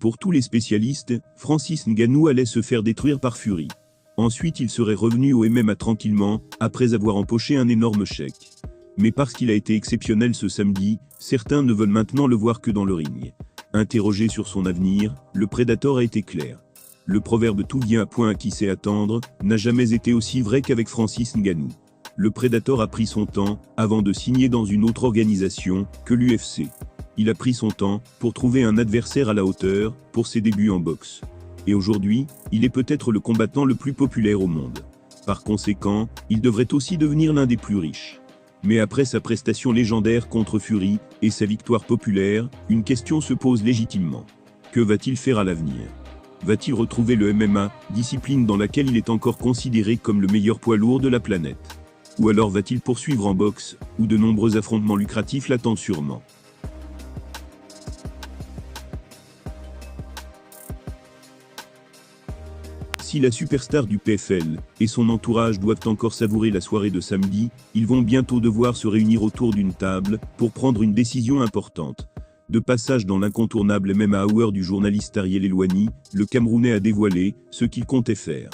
Pour tous les spécialistes, Francis Ngannou allait se faire détruire par Fury. Ensuite il serait revenu au MMA tranquillement, après avoir empoché un énorme chèque. Mais parce qu'il a été exceptionnel ce samedi, certains ne veulent maintenant le voir que dans le ring. Interrogé sur son avenir, le Predator a été clair. Le proverbe « tout vient à point à qui sait attendre » n'a jamais été aussi vrai qu'avec Francis Ngannou. Le Predator a pris son temps, avant de signer dans une autre organisation, que l'UFC. Il a pris son temps, pour trouver un adversaire à la hauteur, pour ses débuts en boxe. Et aujourd'hui, il est peut-être le combattant le plus populaire au monde. Par conséquent, il devrait aussi devenir l'un des plus riches. Mais après sa prestation légendaire contre Fury, et sa victoire populaire, une question se pose légitimement. Que va-t-il faire à l'avenir ? Va-t-il retrouver le MMA, discipline dans laquelle il est encore considéré comme le meilleur poids lourd de la planète ? Ou alors va-t-il poursuivre en boxe, où de nombreux affrontements lucratifs l'attendent sûrement ? Si la superstar du PFL et son entourage doivent encore savourer la soirée de samedi, ils vont bientôt devoir se réunir autour d'une table pour prendre une décision importante. De passage dans l'incontournable MMA Hour du journaliste Ariel Elwani, le Camerounais a dévoilé ce qu'il comptait faire.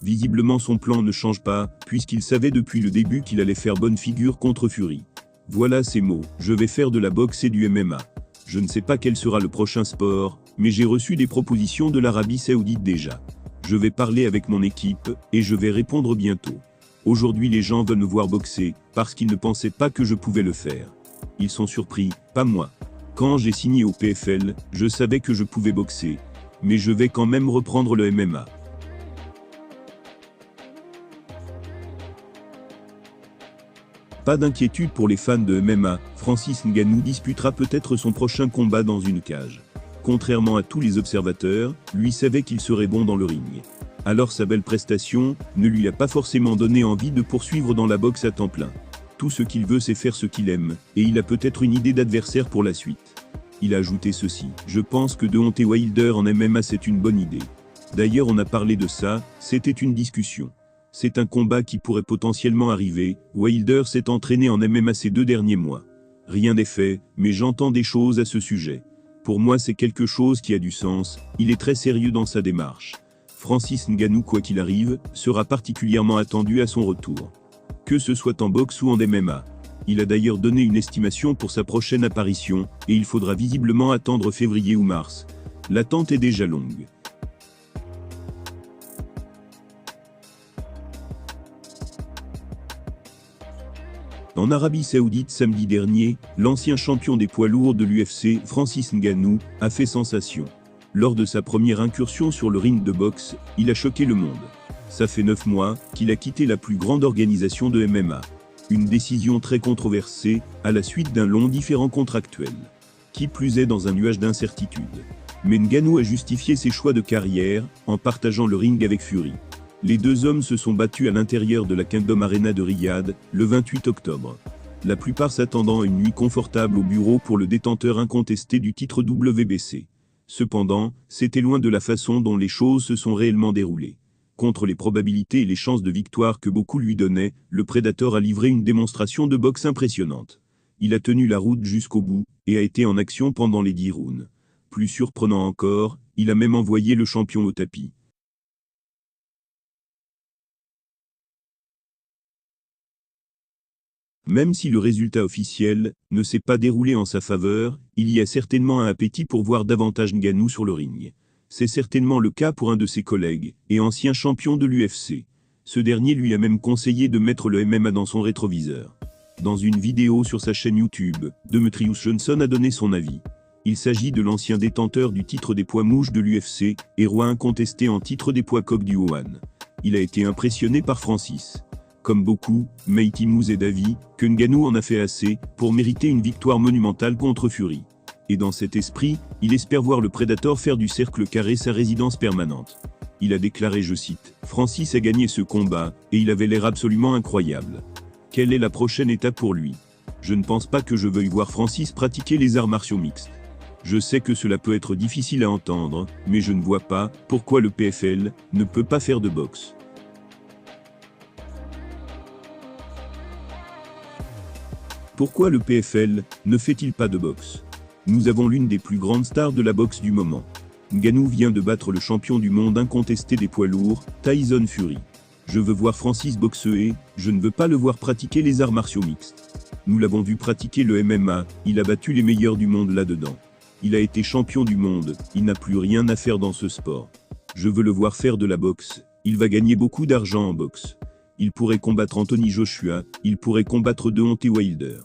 Visiblement son plan ne change pas, puisqu'il savait depuis le début qu'il allait faire bonne figure contre Fury. Voilà ses mots, « Je vais faire de la boxe et du MMA. Je ne sais pas quel sera le prochain sport, mais j'ai reçu des propositions de l'Arabie Saoudite déjà. Je vais parler avec mon équipe, et je vais répondre bientôt. Aujourd'hui les gens veulent me voir boxer, parce qu'ils ne pensaient pas que je pouvais le faire. Ils sont surpris, pas moi. Quand j'ai signé au PFL, je savais que je pouvais boxer. Mais je vais quand même reprendre le MMA. » Pas d'inquiétude pour les fans de MMA, Francis Ngannou disputera peut-être son prochain combat dans une cage. Contrairement à tous les observateurs, lui savait qu'il serait bon dans le ring. Alors sa belle prestation ne lui a pas forcément donné envie de poursuivre dans la boxe à temps plein. Tout ce qu'il veut c'est faire ce qu'il aime, et il a peut-être une idée d'adversaire pour la suite. Il a ajouté ceci, « Je pense que Deontay Wilder en MMA c'est une bonne idée. D'ailleurs on a parlé de ça, c'était une discussion. C'est un combat qui pourrait potentiellement arriver, Wilder s'est entraîné en MMA ces 2 derniers mois. Rien n'est fait, mais j'entends des choses à ce sujet. Pour moi c'est quelque chose qui a du sens, il est très sérieux dans sa démarche. Francis Ngannou quoi qu'il arrive, sera particulièrement attendu à son retour. Que ce soit en boxe ou en MMA. Il a d'ailleurs donné une estimation pour sa prochaine apparition, et il faudra visiblement attendre février ou mars. L'attente est déjà longue. En Arabie Saoudite samedi dernier, l'ancien champion des poids lourds de l'UFC, Francis Ngannou, a fait sensation. Lors de sa première incursion sur le ring de boxe, il a choqué le monde. Ça fait 9 mois qu'il a quitté la plus grande organisation de MMA. Une décision très controversée, à la suite d'un long différend contractuel. Qui plus est dans un nuage d'incertitude. Mais Ngannou a justifié ses choix de carrière, en partageant le ring avec Fury. Les 2 hommes se sont battus à l'intérieur de la Kingdom Arena de Riyad, le 28 octobre. La plupart s'attendant à une nuit confortable au bureau pour le détenteur incontesté du titre WBC. Cependant, c'était loin de la façon dont les choses se sont réellement déroulées. Contre les probabilités et les chances de victoire que beaucoup lui donnaient, le Predator a livré une démonstration de boxe impressionnante. Il a tenu la route jusqu'au bout, et a été en action pendant les 10 rounds. Plus surprenant encore, il a même envoyé le champion au tapis. Même si le résultat officiel ne s'est pas déroulé en sa faveur, il y a certainement un appétit pour voir davantage Ngannou sur le ring. C'est certainement le cas pour un de ses collègues, et ancien champion de l'UFC. Ce dernier lui a même conseillé de mettre le MMA dans son rétroviseur. Dans une vidéo sur sa chaîne YouTube, Demetrius Johnson a donné son avis. Il s'agit de l'ancien détenteur du titre des poids mouches de l'UFC, et roi incontesté en titre des poids coqs du One. Il a été impressionné par Francis. Comme beaucoup, Meïti Mouz est d'avis que Ngannou en a fait assez pour mériter une victoire monumentale contre Fury. Et dans cet esprit, il espère voir le Predator faire du cercle carré sa résidence permanente. Il a déclaré, je cite, « Francis a gagné ce combat, et il avait l'air absolument incroyable. Quelle est la prochaine étape pour lui ? Je ne pense pas que je veuille voir Francis pratiquer les arts martiaux mixtes. Je sais que cela peut être difficile à entendre, mais je ne vois pas pourquoi le PFL ne peut pas faire de boxe. » Pourquoi le PFL ne fait-il pas de boxe ? Nous avons l'une des plus grandes stars de la boxe du moment. Ngannou vient de battre le champion du monde incontesté des poids lourds, Tyson Fury. Je veux voir Francis boxer, je ne veux pas le voir pratiquer les arts martiaux mixtes. Nous l'avons vu pratiquer le MMA, il a battu les meilleurs du monde là-dedans. Il a été champion du monde, il n'a plus rien à faire dans ce sport. Je veux le voir faire de la boxe, il va gagner beaucoup d'argent en boxe. Il pourrait combattre Anthony Joshua, il pourrait combattre Deontay Wilder.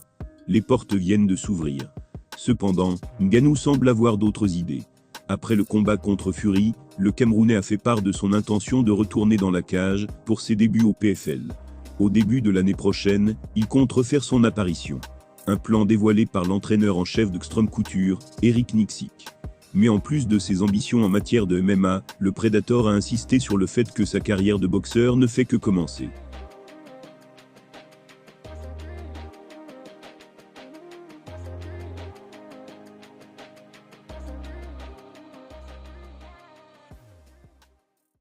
Les portes viennent de s'ouvrir. Cependant, Ngannou semble avoir d'autres idées. Après le combat contre Fury, le Camerounais a fait part de son intention de retourner dans la cage pour ses débuts au PFL. Au début de l'année prochaine, il compte refaire son apparition. Un plan dévoilé par l'entraîneur en chef de Xtreme Couture, Eric Nicksick. Mais en plus de ses ambitions en matière de MMA, le Predator a insisté sur le fait que sa carrière de boxeur ne fait que commencer.